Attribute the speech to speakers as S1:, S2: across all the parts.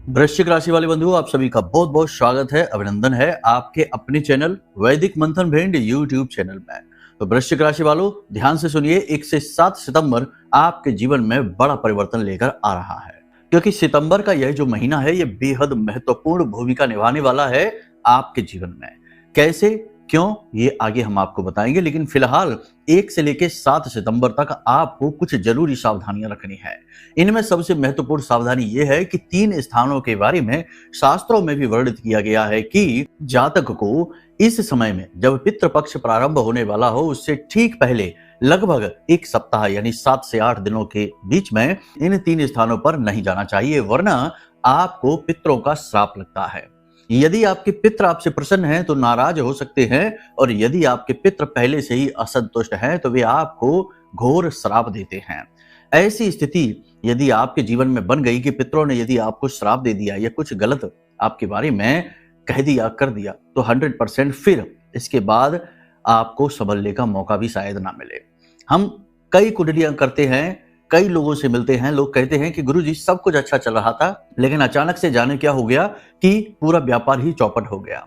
S1: वृश्चिक राशि वाले बंधुओं, आप सभी का बहुत बहुत स्वागत है, अभिनंदन है आपके अपने चैनल वैदिक मंथन भेंड यूट्यूब चैनल में। तो वृश्चिक राशि वालों, ध्यान से सुनिए, 1 से 7 सितंबर आपके जीवन में बड़ा परिवर्तन लेकर आ रहा है, क्योंकि सितंबर का यह जो महीना है, यह बेहद महत्वपूर्ण भूमिका निभाने वाला है आपके जीवन में। कैसे, क्यों, ये आगे हम आपको बताएंगे, लेकिन फिलहाल 1 से लेकर 7 सितंबर तक आपको कुछ जरूरी सावधानियां रखनी है। इनमें सबसे महत्वपूर्ण सावधानी यह है कि 3 स्थानों के बारे में शास्त्रों में भी वर्णित किया गया है कि जातक को इस समय में जब पितृपक्ष प्रारंभ होने वाला हो, उससे ठीक पहले लगभग 1 सप्ताह यानी 7 से 8 दिनों के बीच में इन 3 स्थानों पर नहीं जाना चाहिए, वरना आपको पितरों का श्राप लगता है। यदि आपके पितर आपसे प्रसन्न हैं तो नाराज हो सकते हैं, और यदि आपके पितर पहले से ही असंतुष्ट हैं तो वे आपको घोर श्राप देते हैं। ऐसी स्थिति यदि आपके जीवन में बन गई कि पितरों ने यदि आपको श्राप दे दिया या कुछ गलत आपके बारे में कह दिया, कर दिया, तो 100% फिर इसके बाद आपको संभलने का मौका भी शायद ना मिले। हम कई कुंडलियां करते हैं, कई लोगों से मिलते हैं, लोग कहते हैं कि गुरुजी सब कुछ अच्छा चल रहा था, लेकिन अचानक से जाने क्या हो गया कि पूरा व्यापार ही चौपट हो गया,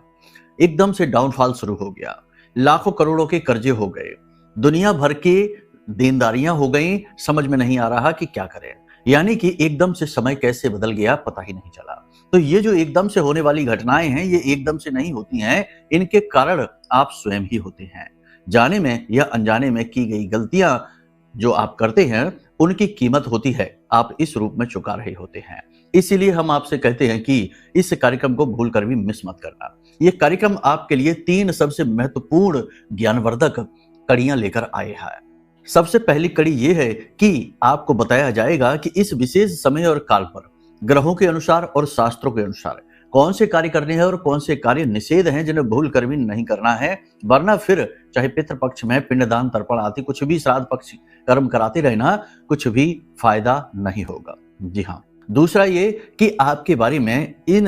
S1: एकदम से डाउनफॉल शुरू हो गया, लाखों करोड़ों के कर्जे हो गए, दुनिया भर के देनदारियां हो गई, समझ में नहीं आ रहा कि क्या करें। यानी कि एकदम से समय कैसे बदल गया पता ही नहीं चला। तो ये जो एकदम से होने वाली घटनाएं हैं, ये एकदम से नहीं होती हैं, इनके कारण आप स्वयं ही होते हैं। जाने में या अनजाने में की गई गलतियां जो आप करते हैं, उनकी कीमत होती है, आप इस रूप में चुका रहे होते हैं। इसीलिए हम आपसे कहते हैं कि इस कार्यक्रम को भूलकर भी मिस मत करना। ये कार्यक्रम आपके लिए 3 सबसे महत्वपूर्ण ज्ञानवर्धक कड़ियां लेकर आए हैं। सबसे पहली कड़ी यह है कि आपको बताया जाएगा कि इस विशेष समय और काल पर ग्रहों के अनुसार और शास्त्रों के अनुसार कौन से कार्य करने हैं और कौन से कार्य निषेध हैं, जिन्हें भूल कर भी नहीं करना है, वरना फिर चाहे पितृपक्ष में पिंडदान, तर्पण आदि कुछ भी श्राद्ध पक्ष कर्म कराते रहना, कुछ भी फायदा नहीं होगा। जी हाँ। दूसरा ये कि आपके बारे में इन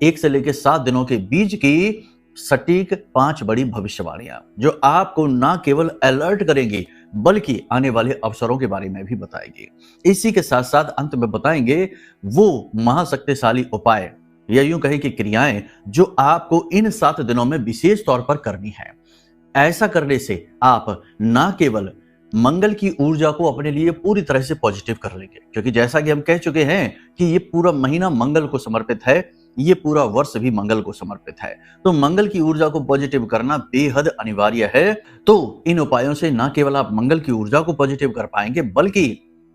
S1: 1 से लेकर 7 दिनों के बीच की सटीक 5 बड़ी भविष्यवाणियां जो आपको न केवल अलर्ट करेंगी बल्कि आने वाले अवसरों के बारे में भी बताएंगे। इसी के साथ साथ अंत में बताएंगे वो महाशक्तिशाली उपाय या यूं कहें कि क्रियाएं जो आपको इन 7 दिनों में विशेष तौर पर करनी है। ऐसा करने से आप न केवल मंगल की ऊर्जा को अपने लिए पूरी तरह से पॉजिटिव कर लेंगे, क्योंकि जैसा कि हम कह चुके हैं कि ये पूरा महीना मंगल को समर्पित है, ये पूरा वर्ष भी मंगल को समर्पित है, तो मंगल की ऊर्जा को पॉजिटिव करना बेहद अनिवार्य है। तो इन उपायों से न केवल आप मंगल की ऊर्जा को पॉजिटिव कर पाएंगे, बल्कि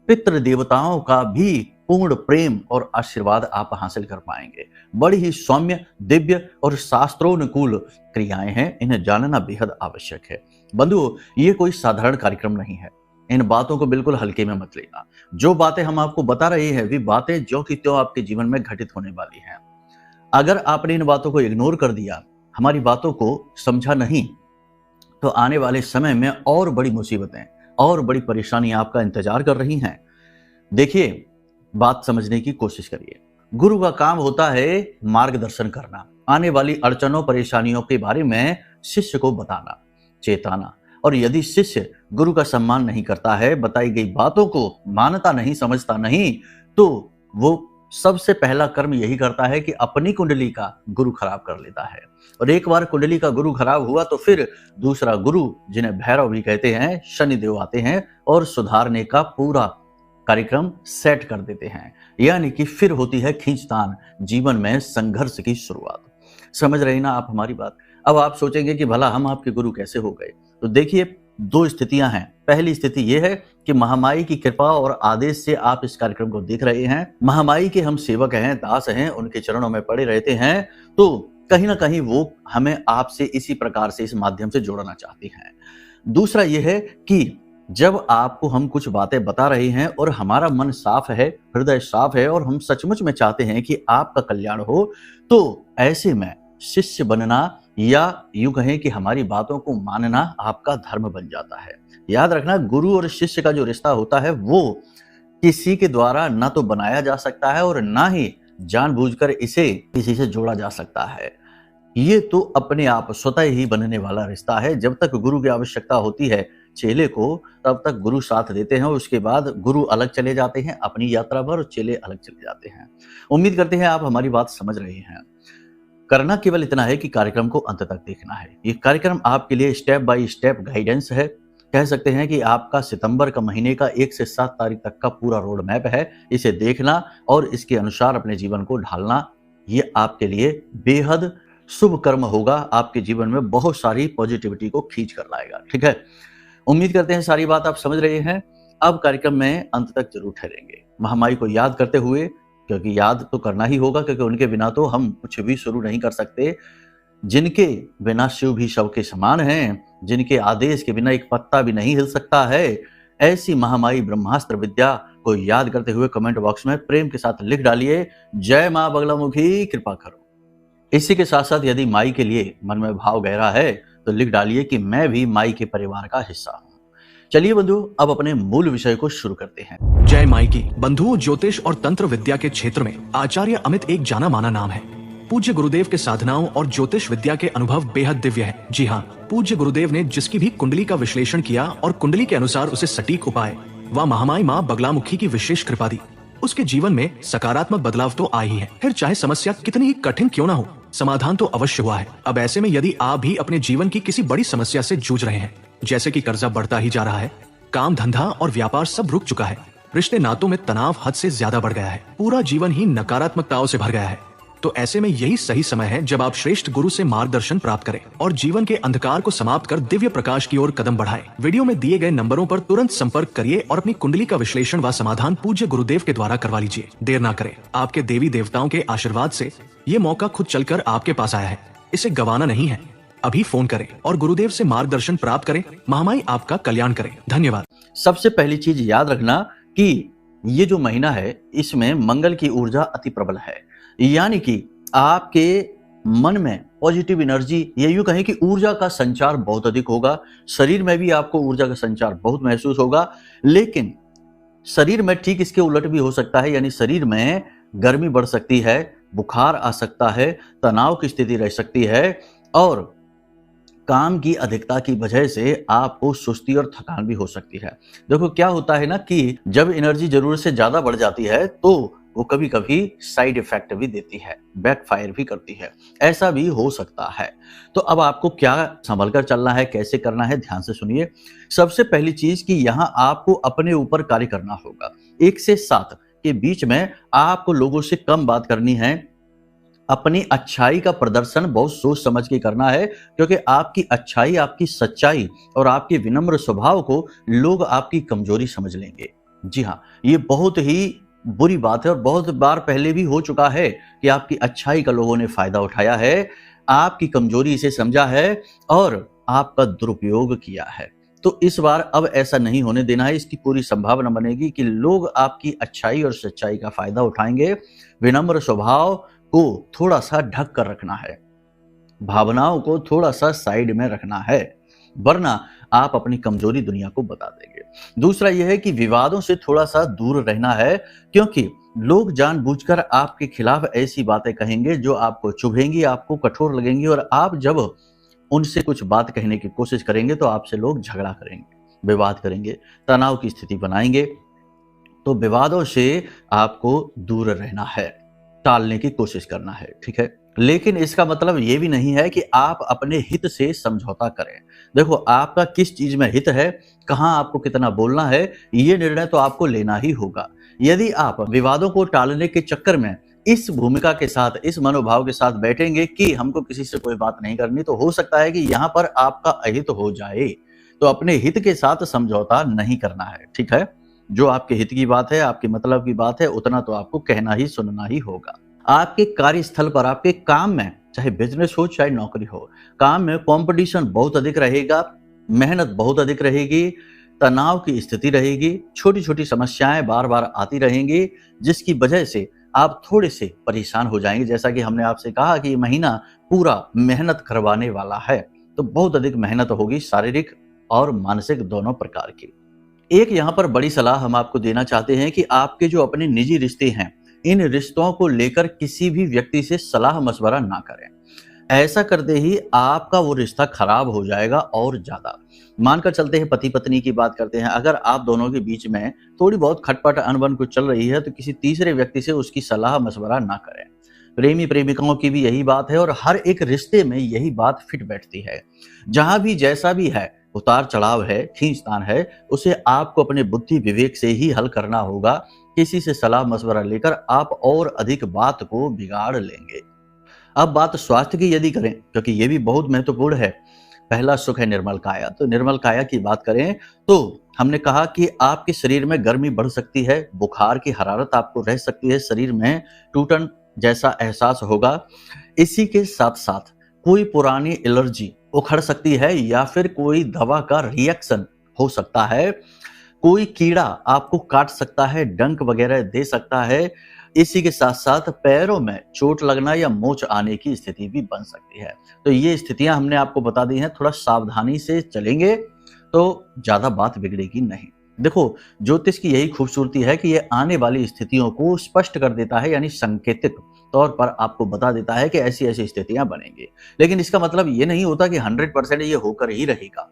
S1: पितृ देवताओं का भी पूर्ण प्रेम और आशीर्वाद आप हासिल कर पाएंगे। बड़ी ही सौम्य, दिव्य और शास्त्रोनुकूल क्रियाएं हैं, इन्हें जानना बेहद आवश्यक है। बंधुओं, ये कोई साधारण कार्यक्रम नहीं है, इन बातों को बिल्कुल हल्के में मत लेना। जो बातें हम आपको बता रहे हैं, वे बातें ज्यों की त्यों आपके जीवन में घटित होने वाली हैं। अगर आपने इन बातों को इग्नोर कर दिया, हमारी बातों को समझा नहीं, तो आने वाले समय में और बड़ी मुसीबतें और बड़ी परेशानियां आपका इंतजार कर रही हैं। देखिए, बात समझने की कोशिश करिए। गुरु का काम होता है मार्गदर्शन करना, आने वाली अड़चनों परेशानियों के बारे में शिष्य को बताना, चेताना। और यदि शिष्य गुरु का सम्मान नहीं करता है, बताई गई बातों को मानता नहीं, समझता नहीं, तो वो सबसे पहला कर्म यही करता है कि अपनी कुंडली का गुरु खराब कर लेता है। और एक बार कुंडली का गुरु खराब हुआ तो फिर दूसरा गुरु, जिन्हें भैरव भी कहते हैं, शनिदेव आते हैं और सुधारने का पूरा कार्यक्रम सेट कर देते हैं। यानी कि फिर होती है खींचतान, जीवन में संघर्ष की शुरुआत। समझ रहे ना आप हमारी बात? अब आप सोचेंगे कि भला हम आपके गुरु कैसे हो गए? तो देखिए, 2 स्थितियां हैं। पहली स्थिति यह है कि महामाई की कृपा और आदेश से आप इस कार्यक्रम को देख रहे हैं। महामाई के हम सेवक हैं, दास हैं, उनके चरणों में पड़े रहते हैं, तो कहीं ना कहीं वो हमें आपसे इसी प्रकार से, इस माध्यम से जोड़ना चाहती हैं। दूसरा यह है कि जब आपको हम कुछ बातें बता रहे हैं और हमारा मन साफ है, हृदय साफ है, और हम सचमुच में चाहते हैं कि आपका कल्याण हो, तो ऐसे में शिष्य बनना या यूं कहें कि हमारी बातों को मानना आपका धर्म बन जाता है। याद रखना, गुरु और शिष्य का जो रिश्ता होता है वो किसी के द्वारा ना तो बनाया जा सकता है और ना ही जानबूझकर इसे किसी से जोड़ा जा सकता है। ये तो अपने आप स्वतः ही बनने वाला रिश्ता है। जब तक गुरु की आवश्यकता होती है चेले को तब तक गुरु साथ देते हैं, उसके बाद गुरु अलग चले जाते हैं अपनी यात्रा पर और चेले अलग चले जाते हैं। उम्मीद करते हैं आप हमारी बात समझ रहे हैं। करना केवल इतना है कि कार्यक्रम को अंत तक देखना है। ये कार्यक्रम आपके लिए स्टेप बाय स्टेप गाइडेंस है। कह सकते हैं कि आपका सितंबर का महीने का 1 से 7 तारीख तक का पूरा रोड मैप है। इसे देखना और इसके अनुसार अपने जीवन को ढालना, ये आपके लिए बेहद शुभ कर्म होगा। आपके जीवन में बहुत सारी पॉजिटिविटी को खींच कर लाएगा। ठीक है, उम्मीद करते हैं सारी बात आप समझ रहे हैं। अब कार्यक्रम में अंत तक जरूर ठहरेंगे, महामाई को याद करते हुए, क्योंकि याद तो करना ही होगा, क्योंकि उनके बिना तो हम कुछ भी शुरू नहीं कर सकते। जिनके बिना शिव भी शव के समान हैं, जिनके आदेश के बिना एक पत्ता भी नहीं हिल सकता है, ऐसी महामाई ब्रह्मास्त्र विद्या को याद करते हुए कमेंट बॉक्स में प्रेम के साथ लिख डालिए, जय मां बगलामुखी कृपा करो। इसी के साथ साथ यदि माई के लिए मन में भाव गहरा है तो लिख डालिए कि मैं भी माई के परिवार का हिस्सा हूं। चलिए बंधु, अब अपने मूल विषय को शुरू करते हैं।
S2: जय माई की। बंधुओं, ज्योतिष और तंत्र विद्या के क्षेत्र में आचार्य अमित एक जाना माना नाम है। पूज्य गुरुदेव के साधनाओं और ज्योतिष विद्या के अनुभव बेहद दिव्य है। जी हाँ, पूज्य गुरुदेव ने जिसकी भी कुंडली का विश्लेषण किया और कुंडली के अनुसार उसे सटीक उपाय व महामाई माँ बगलामुखी की विशेष कृपा दी, उसके जीवन में सकारात्मक बदलाव तो आए ही है। फिर चाहे समस्या कितनी ही कठिन क्यों ना हो, समाधान तो अवश्य हुआ है। अब ऐसे में यदि आप भी अपने जीवन की किसी बड़ी समस्या से जूझ रहे हैं, जैसे कि कर्जा बढ़ता ही जा रहा है, काम धंधा और व्यापार सब रुक चुका है, रिश्ते नातों में तनाव हद से ज्यादा बढ़ गया है, पूरा जीवन ही नकारात्मकताओं से भर गया है, तो ऐसे में यही सही समय है जब आप श्रेष्ठ गुरु से मार्गदर्शन प्राप्त करें और जीवन के अंधकार को समाप्त कर दिव्य प्रकाश की ओर कदम बढ़ाएं। वीडियो में दिए गए नंबरों पर तुरंत संपर्क करिए और अपनी कुंडली का विश्लेषण व समाधान पूज्य गुरुदेव के द्वारा करवा लीजिए। देर ना करें, आपके देवी देवताओं के आशीर्वाद से ये मौका खुद चलकर आपके पास आया है, इसे गंवाना नहीं है। अभी फोन करें और गुरुदेव से मार्गदर्शन प्राप्त करें। महामाई आपका कल्याण करें। धन्यवाद।
S1: सबसे पहली चीज याद रखना कि ये जो महीना है इसमें मंगल की ऊर्जा अति प्रबल है, यानी कि आपके मन में पॉजिटिव एनर्जी, ये यूं कहें कि ऊर्जा का संचार बहुत अधिक होगा। शरीर में भी आपको ऊर्जा का संचार बहुत महसूस होगा, लेकिन शरीर में ठीक इसके उलट भी हो सकता है, यानी शरीर में गर्मी बढ़ सकती है, बुखार आ सकता है, तनाव की स्थिति रह सकती है और काम की अधिकता की वजह से आपको सुस्ती और थकान भी हो सकती है। देखो क्या होता है ना कि जब एनर्जी जरूरत से ज्यादा बढ़ जाती है तो वो कभी कभी साइड इफेक्ट भी देती है, बैकफायर भी करती है, ऐसा भी हो सकता है। तो अब आपको क्या संभल कर चलना है, कैसे करना है, ध्यान से सुनिए। सबसे पहली चीज कि यहाँ आपको अपने ऊपर कार्य करना होगा। 1 से 7 के बीच में आपको लोगों से कम बात करनी है। अपनी अच्छाई का प्रदर्शन बहुत सोच समझ के करना है, क्योंकि आपकी अच्छाई, आपकी सच्चाई और आपके विनम्र स्वभाव को लोग आपकी कमजोरी समझ लेंगे। जी हाँ, ये बहुत ही बुरी बात है और बहुत बार पहले भी हो चुका है कि आपकी अच्छाई का लोगों ने फायदा उठाया है, आपकी कमजोरी से समझा है और आपका दुरुपयोग किया है। तो इस बार अब ऐसा नहीं होने देना है। इसकी पूरी संभावना बनेगी कि लोग आपकी अच्छाई और सच्चाई का फायदा उठाएंगे। विनम्र स्वभाव को थोड़ा सा ढक कर रखना है, भावनाओं को थोड़ा सा साइड में रखना है, वरना आप अपनी कमजोरी दुनिया को बता देंगे। दूसरा यह है कि विवादों से थोड़ा सा दूर रहना है, क्योंकि लोग जानबूझकर आपके खिलाफ ऐसी बातें कहेंगे जो आपको चुभेंगी, आपको कठोर लगेंगी और आप जब उनसे कुछ बात कहने की कोशिश करेंगे तो आपसे लोग झगड़ा करेंगे, विवाद करेंगे, तनाव की स्थिति बनाएंगे। तो विवादों से आपको दूर रहना है, टालने की कोशिश करना है, ठीक है। लेकिन इसका मतलब ये भी नहीं है कि आप अपने हित से समझौता करें। देखो आपका किस चीज में हित है, कहां आपको कितना बोलना है, ये निर्णय तो आपको लेना ही होगा। यदि आप विवादों को टालने के चक्कर में इस भूमिका के साथ, इस मनोभाव के साथ बैठेंगे कि हमको किसी से कोई बात नहीं करनी, तो हो सकता है कि यहां पर आपका अहित हो जाए। तो अपने हित के साथ समझौता नहीं करना है, ठीक है। जो आपके हित की बात है, आपके मतलब की बात है, उतना तो आपको कहना ही सुनना ही होगा। आपके कार्यस्थल पर, आपके काम में, चाहे बिजनेस हो चाहे नौकरी हो, काम में कंपटीशन बहुत अधिक रहेगा, मेहनत बहुत अधिक रहेगी, तनाव की स्थिति रहेगी, छोटी छोटी समस्याएं बार बार आती रहेंगी, जिसकी वजह से आप थोड़े से परेशान हो जाएंगे। जैसा कि हमने आपसे कहा कि ये महीना पूरा मेहनत करवाने वाला है, तो बहुत अधिक मेहनत होगी, शारीरिक और मानसिक दोनों प्रकार की। एक यहाँ पर बड़ी सलाह हम आपको देना चाहते हैं कि आपके जो अपने निजी रिश्ते हैं, इन रिश्तों को लेकर किसी भी व्यक्ति से सलाह मशवरा ना करें। ऐसा करते ही आपका वो रिश्ता खराब हो जाएगा और ज्यादा। मानकर चलते हैं पति पत्नी की बात करते हैं, अगर आप दोनों के बीच में थोड़ी बहुत खटपट अनबन कुछ चल रही है तो किसी तीसरे व्यक्ति से उसकी सलाह मशवरा ना करें। प्रेमी प्रेमिकाओं की भी यही बात है और हर एक रिश्ते में यही बात फिट बैठती है। जहां भी जैसा भी है, उतार चढ़ाव है, खींचतान है, उसे आपको अपने बुद्धि विवेक से ही हल करना होगा। किसी से सलाह मशवरा लेकर आप और अधिक बात को बिगाड़ लेंगे। अब बात स्वास्थ्य की यदि करें, क्योंकि ये भी बहुत महत्वपूर्ण है। पहला सुख है निर्मल काया। तो निर्मल काया की बात करें तो हमने कहा कि आपके शरीर में गर्मी बढ़ सकती है, बुखार की हरारत आपको रह सकती है, शरीर में टूटन जैसा एहसास होगा। इसी के साथ साथ कोई पुरानी एलर्जी उखड़ सकती है या फिर कोई दवा का रिएक्शन हो सकता है। कोई कीड़ा आपको काट सकता है, डंक वगैरह दे सकता है। इसी के साथ साथ पैरों में चोट लगना या मोच आने की स्थिति भी बन सकती है। तो ये स्थितियां हमने आपको बता दी हैं, थोड़ा सावधानी से चलेंगे तो ज्यादा बात बिगड़ेगी नहीं। देखो, ज्योतिष की यही खूबसूरती है कि ये आने वाली स्थितियों को स्पष्ट कर देता है, यानी सांकेतिक तौर पर आपको बता देता है कि ऐसी ऐसी स्थितियां बनेंगी। लेकिन इसका मतलब ये नहीं होता कि 100% ये होकर ही रहेगा।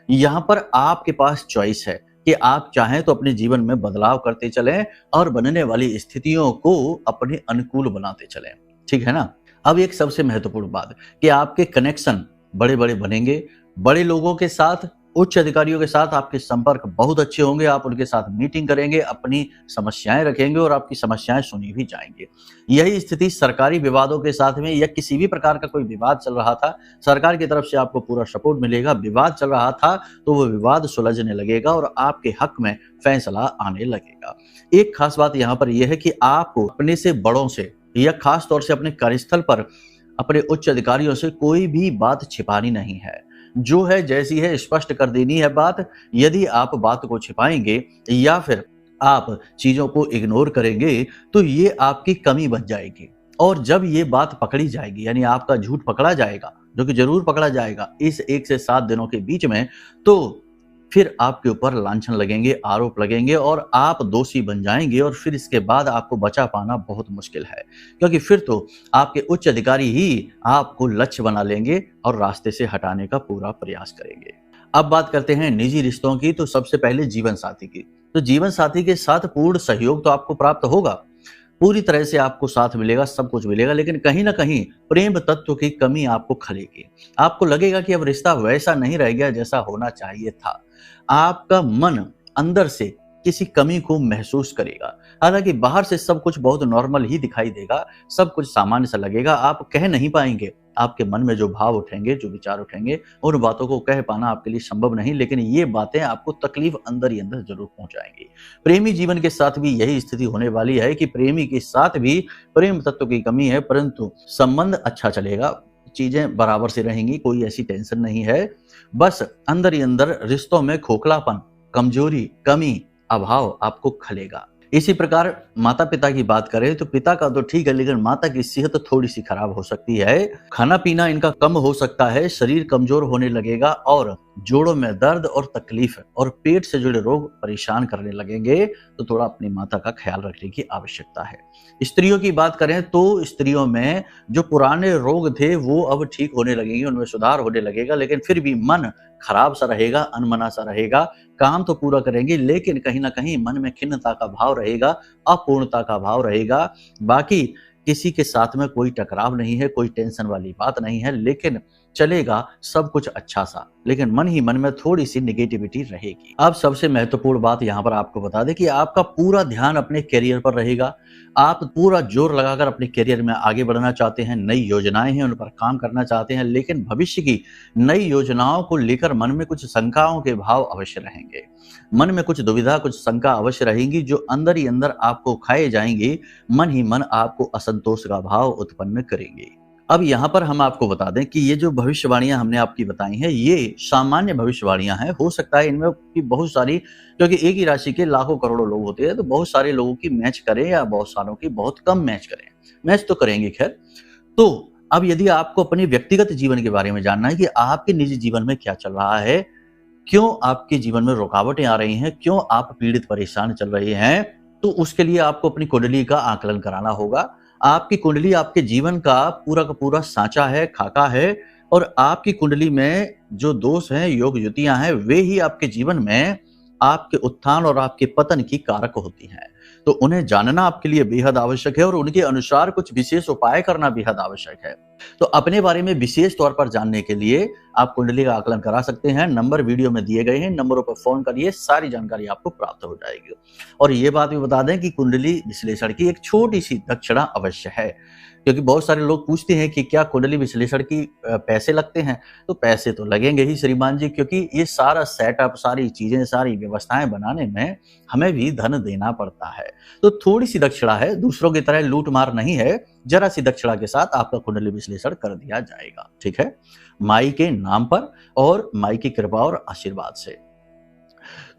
S1: यहाँ पर आपके पास चॉइस है कि आप चाहें तो अपने जीवन में बदलाव करते चलें और बनने वाली स्थितियों को अपने अनुकूल बनाते चलें। ठीक है ना? अब एक सबसे महत्वपूर्ण बात कि आपके कनेक्शन बड़े बड़े बनेंगे। बड़े लोगों के साथ, उच्च अधिकारियों के साथ आपके संपर्क बहुत अच्छे होंगे। आप उनके साथ मीटिंग करेंगे, अपनी समस्याएं रखेंगे और आपकी समस्याएं सुनी भी जाएंगी। यही स्थिति सरकारी विवादों के साथ में, या किसी भी प्रकार का कोई विवाद चल रहा था, सरकार की तरफ से आपको पूरा सपोर्ट मिलेगा। विवाद चल रहा था तो वो विवाद सुलझने लगेगा और आपके हक में फैसला आने लगेगा। एक खास बात यहाँ पर यह है कि आपको अपने से बड़ों से या खास तौर से अपने कार्यस्थल पर अपने उच्च अधिकारियों से कोई भी बात छिपानी नहीं है। जो है जैसी है स्पष्ट कर देनी है बात। यदि आप बात को छिपाएंगे या फिर आप चीजों को इग्नोर करेंगे तो ये आपकी कमी बन जाएगी। और जब ये बात पकड़ी जाएगी, यानी आपका झूठ पकड़ा जाएगा, जो कि जरूर पकड़ा जाएगा इस 1 से 7 दिनों के बीच में, तो फिर आपके ऊपर लांछन लगेंगे, आरोप लगेंगे और आप दोषी बन जाएंगे। और फिर इसके बाद आपको बचा पाना बहुत मुश्किल है, क्योंकि फिर तो आपके उच्च अधिकारी ही आपको लक्ष्य बना लेंगे और रास्ते से हटाने का पूरा प्रयास करेंगे। अब बात करते हैं निजी रिश्तों की। तो सबसे पहले जीवन साथी की। तो जीवन साथी के साथ पूर्ण सहयोग तो आपको प्राप्त होगा, पूरी तरह से आपको साथ मिलेगा, सब कुछ मिलेगा, लेकिन कहीं ना कहीं प्रेम तत्व की कमी आपको खलेगी। आपको लगेगा कि अब रिश्ता वैसा नहीं रह गया जैसा होना चाहिए था। आपका मन अंदर से किसी कमी को महसूस करेगा। हालांकि बाहर से सब कुछ बहुत नॉर्मल ही दिखाई देगा, सब कुछ सामान्य सा लगेगा। आप कह नहीं पाएंगे, आपके मन में जो भाव उठेंगे, जो विचार उठेंगे, उन बातों को कह पाना आपके लिए संभव नहीं, लेकिन ये बातें आपको तकलीफ अंदर ही अंदर जरूर पहुंचाएंगी। प्रेमी जीवन के साथ भी यही स्थिति होने वाली है कि प्रेमी के साथ भी प्रेम तत्व की कमी है, परंतु संबंध अच्छा चलेगा, चीजें बराबर से रहेंगी, कोई ऐसी टेंशन नहीं है। बस अंदर ही अंदर रिश्तों में खोखलापन, कमजोरी, कमी, अभाव आपको खलेगा। इसी प्रकार माता पिता की बात करें तो पिता का तो ठीक है, लेकिन माता की सेहत थोड़ी सी खराब हो सकती है। खाना पीना इनका कम हो सकता है, शरीर कमजोर होने लगेगा और जोड़ों में दर्द और तकलीफ और पेट से जुड़े रोग परेशान करने लगेंगे। तो थोड़ा अपनी माता का ख्याल रखने की आवश्यकता है। स्त्रियों की बात करें तो स्त्रियों में जो पुराने रोग थे वो अब ठीक होने लगेंगे, उनमें सुधार होने लगेगा, लेकिन फिर भी मन खराब सा रहेगा, अनमना सा रहेगा। काम तो पूरा करेंगे लेकिन कहीं ना कहीं मन में खिन्नता का भाव रहेगा, अपूर्णता का भाव रहेगा। बाकी किसी के साथ में कोई टकराव नहीं है, कोई टेंशन वाली बात नहीं है, लेकिन चलेगा सब कुछ अच्छा सा, लेकिन मन ही मन में थोड़ी सी निगेटिविटी रहेगी। अब सबसे महत्वपूर्ण बात यहाँ पर आपको बता दें कि आपका पूरा ध्यान अपने करियर पर रहेगा। आप पूरा जोर लगाकर अपने करियर में आगे बढ़ना चाहते हैं, नई योजनाएं हैं उन पर काम करना चाहते हैं, लेकिन भविष्य की नई योजनाओं को लेकर मन में कुछ शंकाओं के भाव अवश्य रहेंगे। मन में कुछ दुविधा, कुछ शंका अवश्य रहेंगी, जो अंदर ही अंदर आपको खाए जाएंगी। मन ही मन आपको असंतोष का भाव उत्पन्न करेंगे। अब यहाँ पर हम आपको बता दें कि ये जो भविष्यवाणियां हमने आपकी बताई हैं, ये सामान्य भविष्यवाणियां हैं। हो सकता है इनमें की बहुत सारी, क्योंकि एक ही राशि के लाखों करोड़ों लोग होते हैं, तो बहुत सारे लोगों की मैच करें या बहुत सारों की बहुत कम मैच करें, मैच तो करेंगे खैर। तो अब यदि आपको अपने व्यक्तिगत जीवन के बारे में जानना है कि आपके निजी जीवन में क्या चल रहा है, क्यों आपके जीवन में रुकावटें आ रही हैं, क्यों आप पीड़ित परेशान चल रहे हैं, तो उसके लिए आपको अपनी कुंडली का आकलन कराना होगा। आपकी कुंडली आपके जीवन का पूरा सांचा है, खाका है, और आपकी कुंडली में जो दोष हैं, योग युतियां हैं, वे ही आपके जीवन में आपके उत्थान और आपके पतन की कारक होती हैं। तो उन्हें जानना आपके लिए बेहद आवश्यक है और उनके अनुसार कुछ विशेष उपाय करना बेहद आवश्यक है। तो अपने बारे में विशेष तौर पर जानने के लिए आप कुंडली का आकलन करा सकते हैं। नंबर वीडियो में दिए गए हैं, नंबरों पर फोन करिए, सारी जानकारी आपको प्राप्त हो जाएगी। और ये बात भी बता दें कि कुंडली विश्लेषण की एक छोटी सी दक्षिणा अवश्य है, क्योंकि बहुत सारे लोग पूछते हैं कि क्या कुंडली विश्लेषण की पैसे लगते हैं। तो पैसे तो लगेंगे ही श्रीमान जी, क्योंकि ये सारा सेटअप, सारी चीजें, सारी व्यवस्थाएं बनाने में हमें भी धन देना पड़ता है। तो थोड़ी सी दक्षिणा है, दूसरों की तरह लूट मार नहीं है, जरा सी दक्षिणा के साथ आपका कुंडली विश्लेषण कर दिया जाएगा। ठीक है, माई के नाम पर और माई की कृपा और आशीर्वाद से।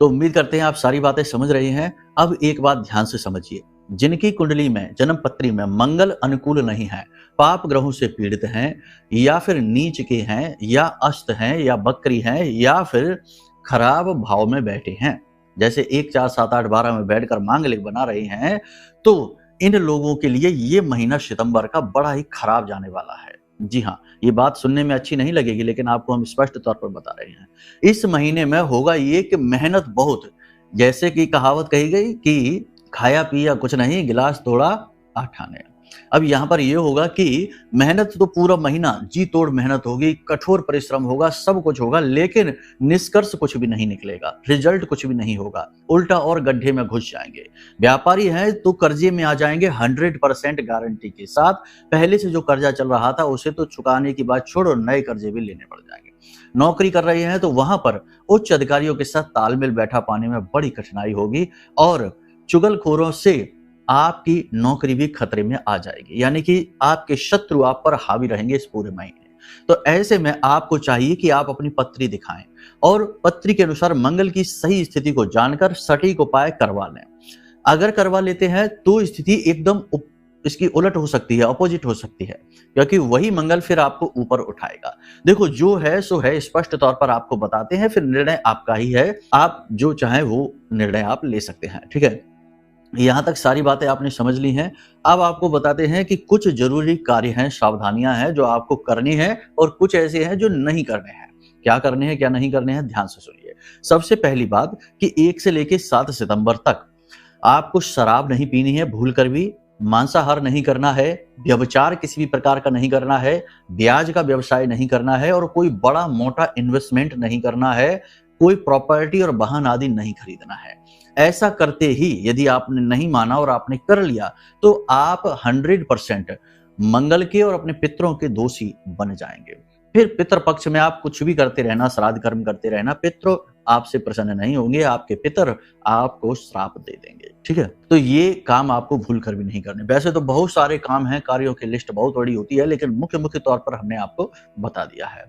S1: तो उम्मीद करते हैं आप सारी बातें समझ रहे हैं। अब एक बात ध्यान से समझिए, जिनकी कुंडली में, जन्म पत्री में मंगल अनुकूल नहीं है, पाप ग्रहों से पीड़ित हैं, या फिर नीच के हैं, या अस्त हैं, या बकरी हैं, या फिर खराब भाव में बैठे हैं, जैसे 1, 4, 7, 8, 12 में बैठकर मांगलिक बना रहे हैं, तो इन लोगों के लिए ये महीना सितंबर का बड़ा ही खराब जाने वाला है। जी हाँ, ये बात सुनने में अच्छी नहीं लगेगी, लेकिन आपको हम स्पष्ट तौर पर बता रहे हैं। इस महीने में होगा ये कि मेहनत बहुत, जैसे कि कहावत कही गई कि खाया पिया कुछ नहीं, गिलास तोड़ा आठाने। अब यहाँ पर यह होगा कि मेहनत तो पूरा महीना जी तोड़ मेहनत होगी, कठोर परिश्रम होगा, सब कुछ होगा, लेकिन निष्कर्ष कुछ भी नहीं निकलेगा, रिजल्ट कुछ भी नहीं होगा, उल्टा और गड्ढे में घुस जाएंगे। व्यापारी हैं तो कर्जे में आ जाएंगे 100% गारंटी के साथ। पहले से जो कर्जा चल रहा था उसे तो चुकाने की बात छोड़ो, नए कर्जे भी लेने पड़ जाएंगे। नौकरी कर रहे हैं तो वहां पर उच्च अधिकारियों के साथ तालमेल बैठा पाने में बड़ी कठिनाई होगी, और चुगलखोरों से आपकी नौकरी भी खतरे में आ जाएगी, यानी कि आपके शत्रु आप पर हावी रहेंगे इस पूरे महीने। तो ऐसे में आपको चाहिए कि आप अपनी पत्री दिखाएं और पत्री के अनुसार मंगल की सही स्थिति को जानकर सटीक उपाय करवा लें। अगर करवा लेते हैं तो स्थिति एकदम इसकी उलट हो सकती है, अपोजिट हो सकती है, क्योंकि वही मंगल फिर आपको ऊपर उठाएगा। देखो, जो है सो है, स्पष्ट तौर पर आपको बताते हैं, फिर निर्णय आपका ही है, आप जो चाहें वो निर्णय आप ले सकते हैं। ठीक है, यहां तक सारी बातें आपने समझ ली हैं। अब आपको बताते हैं कि कुछ जरूरी कार्य हैं, सावधानियां हैं जो आपको करनी है, और कुछ ऐसे हैं जो नहीं करने हैं। क्या करने हैं, क्या नहीं करने हैं, ध्यान से सुनिए। सबसे पहली बात कि 1 से लेकर 7 सितंबर तक आपको शराब नहीं पीनी है, भूल कर भी मांसाहार नहीं करना है, व्यभिचार किसी भी प्रकार का नहीं करना है, ब्याज का व्यवसाय नहीं करना है, और कोई बड़ा मोटा इन्वेस्टमेंट नहीं करना है, कोई प्रॉपर्टी और वाहन आदि नहीं खरीदना है। ऐसा करते ही यदि आपने नहीं माना और आपने कर लिया तो आप 100% मंगल के और अपने पितरों के दोषी बन जाएंगे। फिर पितृ पक्ष में आप कुछ भी करते रहना, श्राद्ध कर्म करते रहना, पितृ आपसे प्रसन्न नहीं होंगे, आपके पितर आपको श्राप दे देंगे। ठीक है, तो ये काम आपको भूल कर भी नहीं करने। वैसे तो बहुत सारे काम हैं, कार्यों की लिस्ट बहुत बड़ी होती है, लेकिन मुख्य तौर पर हमने आपको बता दिया है।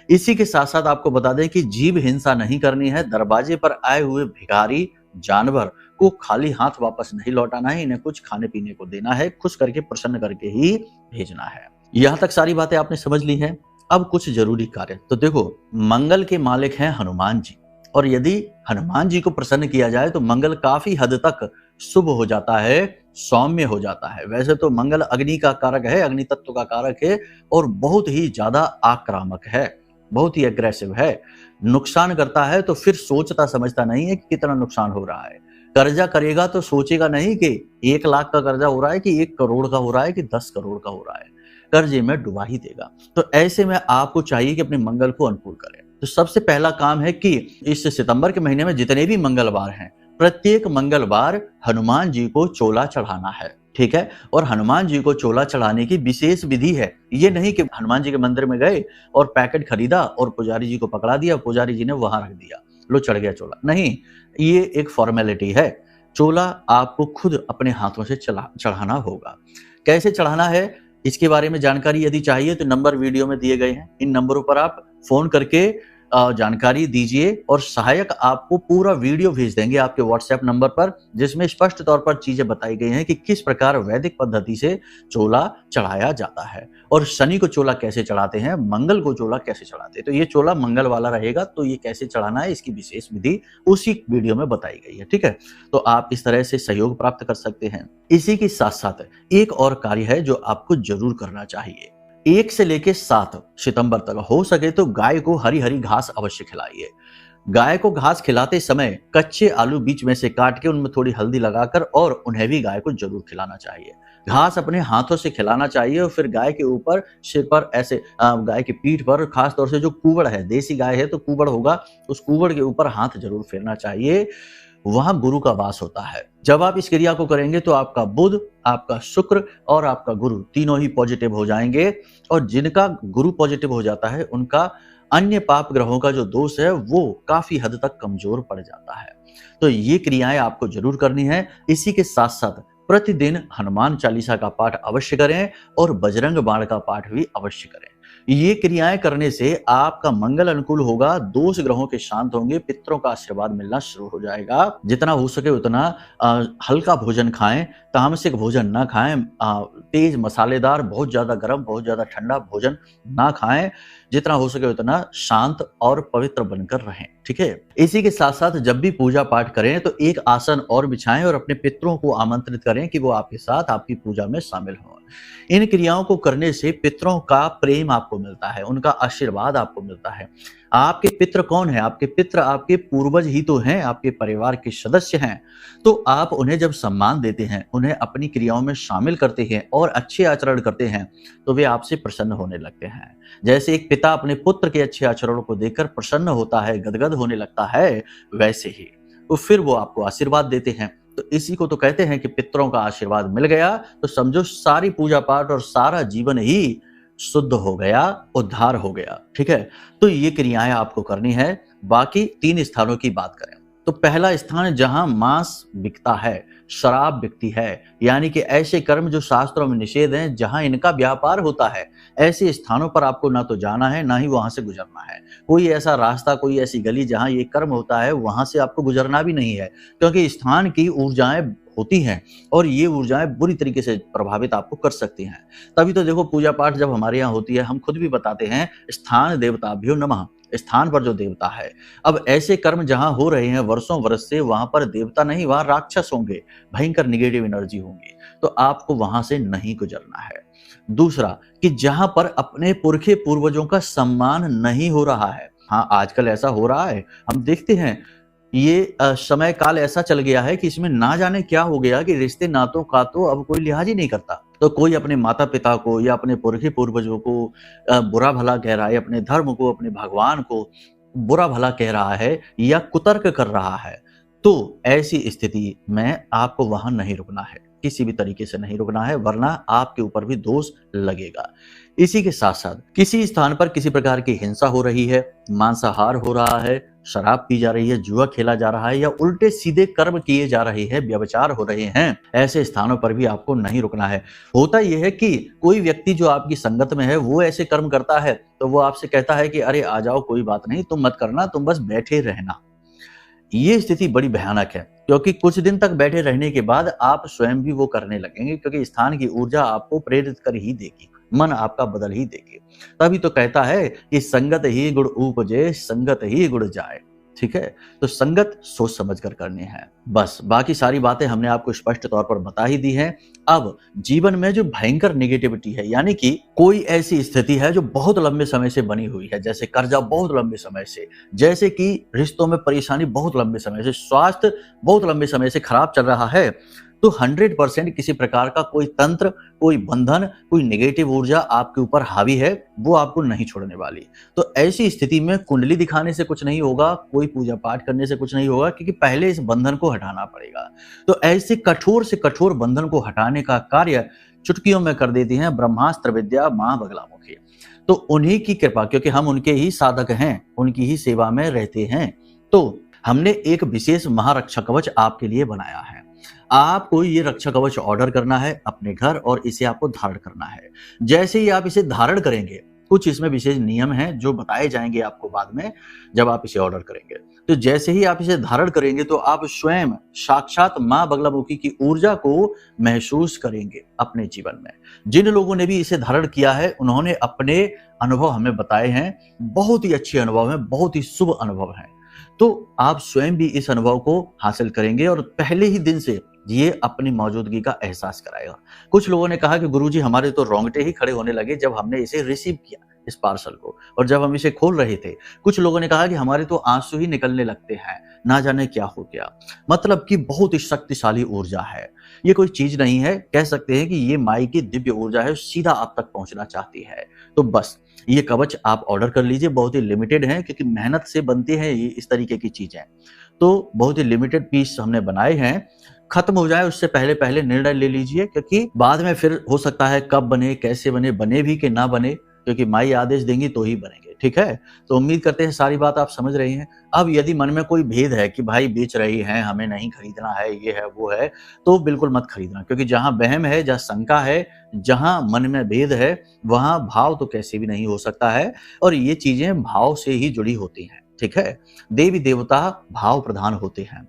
S1: इसी के साथ साथ आपको बता दें कि जीव हिंसा नहीं करनी है, दरवाजे पर आए हुए भिखारी जानवर को खाली हाथ वापस नहीं लौटाना है, इन्हें कुछ खाने पीने को देना है, खुश करके प्रसन्न करके ही भेजना है। यहां तक सारी बातें आपने समझ ली हैं। अब कुछ जरूरी कार्य। तो देखो, मंगल के मालिक हैं हनुमान जी, और यदि हनुमान जी को प्रसन्न किया जाए तो मंगल काफी हद तक शुभ हो जाता है, सौम्य हो जाता है। वैसे तो मंगल अग्नि का कारक है, अग्नि तत्व का कारक है, और बहुत ही ज्यादा आक्रामक है, बहुत ही एग्रेसिव है। नुकसान करता है तो फिर सोचता समझता नहीं है कि कितना नुकसान हो रहा है। कर्जा करेगा तो सोचेगा नहीं कि 1 लाख का कर्जा हो रहा है कि 1 करोड़ का हो रहा है कि 10 करोड़ का हो रहा है, कर्जे में डुबा ही देगा। तो ऐसे में आपको चाहिए कि अपने मंगल को अनुकूल करें। तो सबसे पहला काम है कि इस सितंबर के महीने में जितने भी मंगलवार हैं, प्रत्येक मंगलवार हनुमान जी को चोला चढ़ाना है। ठीक है, और हनुमान जी को चोला चढ़ाने की विशेष विधि है। ये नहीं कि हनुमान जी के मंदिर में गए और पैकेट खरीदा और पुजारी जी को पकड़ा दिया, पुजारी जी ने वहां रख दिया, लो चढ़ गया चोला। नहीं, ये एक फॉर्मेलिटी है। चोला आपको खुद अपने हाथों से चढ़ाना होगा। कैसे चढ़ाना है, इसके बारे में जानकारी यदि चाहिए तो नंबर वीडियो में दिए गए हैं। इन नंबरों पर आप फोन करके जानकारी दीजिए और सहायक आपको पूरा वीडियो भेज देंगे आपके व्हाट्सएप नंबर पर, जिसमें स्पष्ट तौर पर चीजें बताई गई हैं कि किस प्रकार वैदिक पद्धति से चोला चढ़ाया जाता है और शनि को चोला कैसे चढ़ाते हैं, मंगल को चोला कैसे चढ़ाते हैं। तो ये चोला मंगल वाला रहेगा, तो ये कैसे चढ़ाना है इसकी विशेष विधि उसी वीडियो में बताई गई है। ठीक है, तो आप इस तरह से सहयोग प्राप्त कर सकते हैं। इसी के साथ साथ एक और कार्य है जो आपको जरूर करना चाहिए। 1 से लेकर 7 सितंबर तक हो सके तो गाय को हरी हरी घास अवश्य खिलाइए। गाय को घास खिलाते समय कच्चे आलू बीच में से काट के उनमें थोड़ी हल्दी लगाकर और उन्हें भी गाय को जरूर खिलाना चाहिए। घास अपने हाथों से खिलाना चाहिए और फिर गाय के ऊपर, सिर पर ऐसे गाय की पीठ पर, खास तौर से जो कुबड़ है, देसी गाय है तो कुबड़ होगा, उस कुबड़ के ऊपर हाथ जरूर फेरना चाहिए। वहां गुरु का वास होता है। जब आप इस क्रिया को करेंगे तो आपका बुध, आपका शुक्र और आपका गुरु तीनों ही पॉजिटिव हो जाएंगे और जिनका गुरु पॉजिटिव हो जाता है उनका अन्य पाप ग्रहों का जो दोष है वो काफी हद तक कमजोर पड़ जाता है। तो ये क्रियाएं आपको जरूर करनी है। इसी के साथ साथ प्रतिदिन हनुमान चालीसा का पाठ अवश्य करें और बजरंग बाण का पाठ भी अवश्य करें। ये क्रियाएं करने से आपका मंगल अनुकूल होगा, दोष ग्रहों के शांत होंगे, पितरों का आशीर्वाद मिलना शुरू हो जाएगा। जितना हो सके उतना हल्का भोजन खाएं, तामसिक भोजन ना खाएं, तेज मसालेदार, बहुत ज्यादा गर्म, बहुत ज्यादा ठंडा भोजन ना खाएं। जितना हो सके उतना शांत और पवित्र बनकर रहें। ठीक है, इसी के साथ साथ जब भी पूजा पाठ करें तो एक आसन और बिछाएं और अपने पितरों को आमंत्रित करें कि वो आपके साथ आपकी पूजा में शामिल हों। इन क्रियाओं को करने से पितरों का प्रेम आपको मिलता है, उनका आशीर्वाद आपको मिलता है। आपके पितृ कौन है? आपके पितृ आपके पूर्वज ही तो हैं, आपके परिवार के सदस्य हैं। तो आप उन्हें जब सम्मान देते हैं, उन्हें अपनी क्रियाओं में शामिल करते हैं और अच्छे आचरण करते हैं तो वे आपसे प्रसन्न होने लगते हैं। जैसे एक पिता अपने पुत्र के अच्छे आचरणों को देखकर प्रसन्न होता है, गदगद होने लगता है, वैसे ही तो फिर वो आपको आशीर्वाद देते हैं। तो इसी को तो कहते हैं कि पितरों का आशीर्वाद मिल गया तो समझो सारी पूजा पाठ और सारा जीवन ही शुद्ध हो गया, उद्धार हो गया। ठीक है, तो ये क्रियाएं आपको करनी है। बाकी 3 स्थानों की बात करें तो पहला स्थान जहां मांस बिकता है, शराब बिकती है, यानी कि ऐसे कर्म जो शास्त्रों में निषेध हैं, जहां इनका व्यापार होता है, ऐसे स्थानों पर आपको ना तो जाना है ना ही वहां से गुजरना है। कोई ऐसा रास्ता, कोई ऐसी गली जहां ये कर्म होता है वहां से आपको गुजरना भी नहीं है, क्योंकि स्थान की ऊर्जाएं होती हैं और ये ऊर्जाएं बुरी तरीके से प्रभावित आपको कर सकती हैं। तभी तो देखो पूजा पाठ जब हमारे यहाँ होती है, हम खुद भी बताते हैं स्थान देवताभ्यो नमः, स्थान पर जो देवता है। अब ऐसे कर्म जहां हो रहे हैं वर्षों वर्ष से, वहां पर देवता नहीं, वहां राक्षस होंगे, भयंकर नेगेटिव एनर्जी होंगी, तो आपको वहां से नहीं गुजरना है। दूसरा कि जहां पर अपने पुरखे पूर्वजों का सम्मान नहीं हो रहा है, हाँ आजकल ऐसा हो रहा है, हम देखते हैं ये समय काल ऐसा चल गया है कि इसमें ना जाने क्या हो गया कि रिश्ते नातों का तो अब कोई लिहाज ही नहीं करता। तो कोई अपने माता पिता को या अपने पुरखे पूर्वजों को बुरा भला कह रहा है, अपने धर्म को, अपने भगवान को बुरा भला कह रहा है या कुतर्क कर रहा है, तो ऐसी स्थिति में आपको वहां नहीं रुकना है, किसी भी तरीके से नहीं रुकना है, वरना आपके ऊपर भी दोष लगेगा। इसी के साथ साथ किसी स्थान पर किसी प्रकार की हिंसा हो रही है, मांसाहार हो रहा है, शराब पी जा रही है, जुआ खेला जा रहा है या उल्टे सीधे कर्म किए जा रहे हैं, व्यभिचार हो रहे हैं, ऐसे स्थानों पर भी आपको नहीं रुकना है। होता यह है कि कोई व्यक्ति जो आपकी संगत में है वो ऐसे कर्म करता है तो वो आपसे कहता है कि अरे आ जाओ, कोई बात नहीं, तुम मत करना, तुम बस बैठे रहना। ये स्थिति बड़ी भयानक है, क्योंकि कुछ दिन तक बैठे रहने के बाद आप स्वयं भी वो करने लगेंगे, क्योंकि स्थान की ऊर्जा आपको प्रेरित कर ही देगी, मन आपका बदल ही देगी। तभी तो कहता है कि संगत ही गुण उपजे, संगत ही गुण जाए। ठीक है, तो संगत सोच समझ कर करनी है। बस बाकी सारी बातें हमने आपको स्पष्ट तौर पर बता ही दी हैं। अब जीवन में जो भयंकर नेगेटिविटी है, यानी कि कोई ऐसी स्थिति है जो बहुत लंबे समय से बनी हुई है, जैसे कर्जा बहुत लंबे समय से, जैसे कि रिश्तों में परेशानी बहुत लंबे समय से, स्वास्थ्य बहुत लंबे समय से खराब चल रहा है, तो 100% किसी प्रकार का कोई तंत्र, कोई बंधन, कोई नेगेटिव ऊर्जा आपके ऊपर हावी है, वो आपको नहीं छोड़ने वाली। तो ऐसी स्थिति में कुंडली दिखाने से कुछ नहीं होगा, कोई पूजा पाठ करने से कुछ नहीं होगा, क्योंकि पहले इस बंधन को हटाना पड़ेगा। तो ऐसे कठोर से कठोर बंधन को हटाने का कार्य चुटकियों में कर देती हैं ब्रह्मास्त्र विद्या मां बगलामुखी। तो उन्हीं की कृपा, क्योंकि हम उनके ही साधक हैं, उनकी ही सेवा में रहते हैं, तो हमने एक विशेष महारक्षा कवच आपके लिए बनाया है। आपको ये रक्षा कवच ऑर्डर करना है अपने घर और इसे आपको धारण करना है। जैसे ही आप इसे धारण करेंगे कुछ इसमें विशेष नियम हैं जो बताए जाएंगे आपको बाद में जब आप इसे ऑर्डर करेंगे। तो जैसे ही आप इसे धारण करेंगे तो आप स्वयं साक्षात माँ बगलामुखी की ऊर्जा को महसूस करेंगे अपने जीवन में। जिन लोगों ने भी इसे धारण किया है उन्होंने अपने अनुभव हमें बताए हैं, बहुत ही अच्छे अनुभव हैं, बहुत ही शुभ अनुभव हैं। तो आप स्वयं भी इस अनुभव को हासिल करेंगे और पहले ही दिन से ये अपनी मौजूदगी का एहसास कराएगा। कुछ लोगों ने कहा कि गुरुजी हमारे तो रोंगटे ही खड़े होने लगे जब हमने इसे रिसीव किया इस पार्सल को, और जब हम इसे खोल रहे थे। कुछ लोगों ने कहा कि हमारे तो आंसू ही निकलने लगते हैं, ना जाने क्या हो गया। मतलब कि बहुत ही शक्तिशाली ऊर्जा है, ये कोई चीज नहीं है। कह सकते हैं कि ये माई की दिव्य ऊर्जा है, सीधा आप तक पहुंचना चाहती है। तो बस ये कवच आप ऑर्डर कर लीजिए। बहुत ही लिमिटेड है क्योंकि मेहनत से बनती है ये इस तरीके की चीजें, तो बहुत ही लिमिटेड पीस हमने बनाए हैं। खत्म हो जाए उससे पहले पहले निर्णय ले लीजिए, क्योंकि बाद में फिर हो सकता है कब बने, कैसे बने, बने भी कि ना बने, क्योंकि माई आदेश देंगी तो ही बनेंगे। ठीक है, तो उम्मीद करते हैं सारी बात आप समझ रही हैं। अब यदि मन में कोई भेद है कि भाई बेच रही हैं, हमें नहीं खरीदना है, ये है वो है, तो बिल्कुल मत खरीदना, क्योंकि जहां वहम है, जहां शंका है, जहां मन में भेद है, वहां भाव तो कैसे भी नहीं हो सकता है। और ये चीजें भाव से ही जुड़ी होती हैं। ठीक है, देवी देवता भाव प्रधान होते हैं।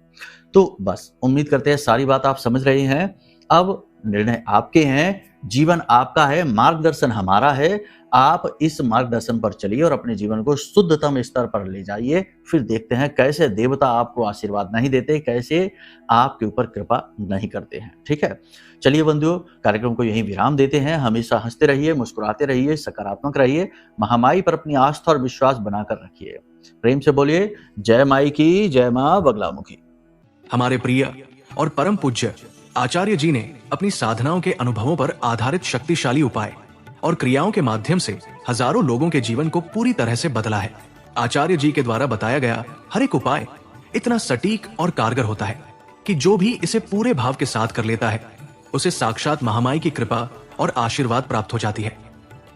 S1: तो बस उम्मीद करते हैं सारी बात आप समझ रहे हैं। अब निर्णय आपके हैं, जीवन आपका है, मार्गदर्शन हमारा है। आप इस मार्गदर्शन पर चलिए और अपने जीवन को शुद्धतम स्तर पर ले जाइए। फिर देखते हैं कैसे देवता आपको आशीर्वाद नहीं देते, कैसे आपके ऊपर कृपा नहीं करते हैं। ठीक है, चलिए बंधुओं, कार्यक्रम को यहीं विराम देते हैं। हमेशा हंसते रहिए, मुस्कुराते रहिए, सकारात्मक रहिए, महामाई पर अपनी आस्था और विश्वास बनाकर रखिए। प्रेम से बोलिए जय माई की, जय मां बगलामुखी।
S2: हमारे प्रिय और परम पूज्य आचार्य जी ने अपनी साधनाओं के अनुभवों पर आधारित शक्तिशाली उपाय और क्रियाओं के माध्यम से हजारों लोगों के जीवन को पूरी तरह से बदला है। आचार्य जी के द्वारा बताया गया हर एक उपाय इतना सटीक और कारगर होता है कि जो भी इसे पूरे भाव के साथ कर लेता है उसे साक्षात महामाई की कृपा और आशीर्वाद प्राप्त हो जाती है।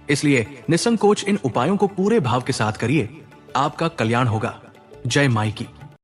S2: इसलिए निसंकोच इन उपायों को पूरे भाव के साथ करिए, आपका कल्याण होगा। जय माई की।